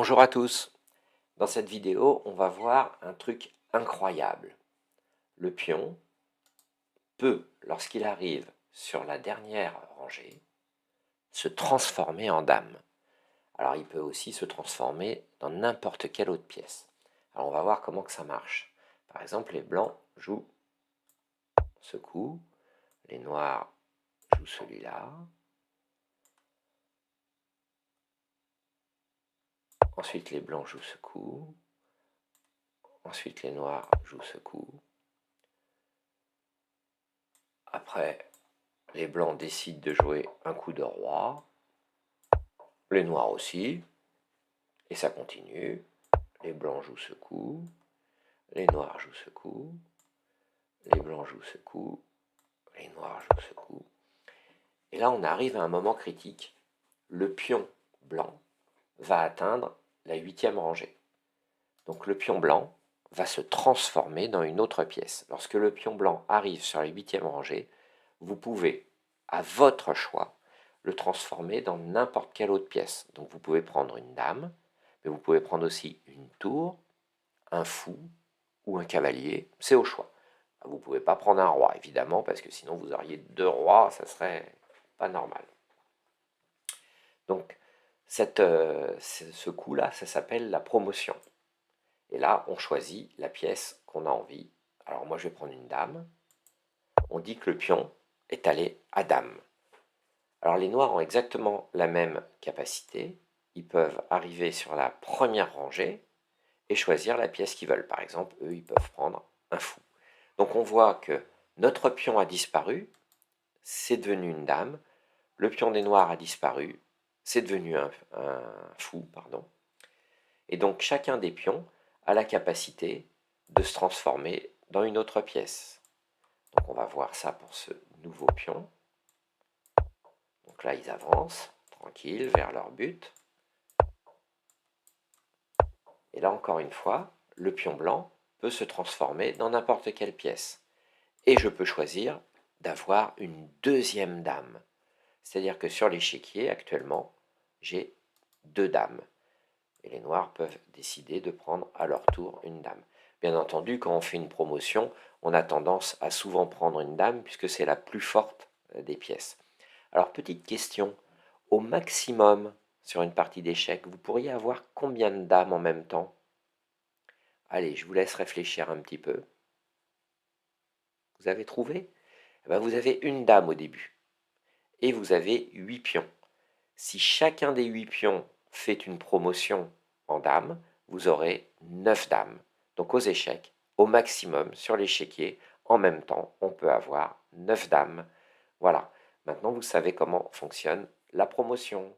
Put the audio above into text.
Bonjour à tous. Dans cette vidéo, on va voir un truc incroyable. Le pion peut, lorsqu'il arrive sur la dernière rangée, se transformer en dame. Alors il peut aussi se transformer dans n'importe quelle autre pièce. Alors on va voir comment que ça marche. Par exemple, les blancs jouent ce coup, les noirs jouent celui-là. Ensuite les blancs jouent ce coup. Ensuite les noirs jouent ce coup. Après, les blancs décident de jouer un coup de roi. Les noirs aussi. Et ça continue. Les blancs jouent ce coup. Les noirs jouent ce coup. Les blancs jouent ce coup. Les noirs jouent ce coup. Et là, on arrive à un moment critique. Le pion blanc va atteindre la 8e rangée. Donc le pion blanc va se transformer dans une autre pièce. Lorsque le pion blanc arrive sur la 8e rangée, vous pouvez, à votre choix, le transformer dans n'importe quelle autre pièce. Donc vous pouvez prendre une dame, mais vous pouvez prendre aussi une tour, un fou ou un cavalier, c'est au choix. Vous ne pouvez pas prendre un roi, évidemment, parce que sinon vous auriez 2 rois, ça serait pas normal. Donc ce coup-là, ça s'appelle la promotion. Et là, on choisit la pièce qu'on a envie. Alors moi, je vais prendre une dame. On dit que le pion est allé à dame. Alors les noirs ont exactement la même capacité. Ils peuvent arriver sur la première rangée et choisir la pièce qu'ils veulent. Par exemple, eux, ils peuvent prendre un fou. Donc on voit que notre pion a disparu, c'est devenu une dame. Le pion des noirs a disparu, c'est devenu un fou, pardon. Et donc chacun des pions a la capacité de se transformer dans une autre pièce. Donc on va voir ça pour ce nouveau pion. Donc là, ils avancent, tranquilles, vers leur but. Et là, encore une fois, le pion blanc peut se transformer dans n'importe quelle pièce. Et je peux choisir d'avoir une deuxième dame. C'est-à-dire que sur l'échiquier, actuellement, j'ai 2 dames. Et les noirs peuvent décider de prendre à leur tour une dame. Bien entendu, quand on fait une promotion, on a tendance à souvent prendre une dame puisque c'est la plus forte des pièces. Alors, petite question, au maximum, sur une partie d'échecs, vous pourriez avoir combien de dames en même temps? Allez, je vous laisse réfléchir un petit peu. Vous avez trouvé? Eh bien, vous avez une dame au début. Et vous avez 8 pions. Si chacun des 8 pions fait une promotion en dame, vous aurez 9 dames. Donc aux échecs, au maximum, sur l'échiquier, en même temps, on peut avoir 9 dames. Voilà. Maintenant, vous savez comment fonctionne la promotion.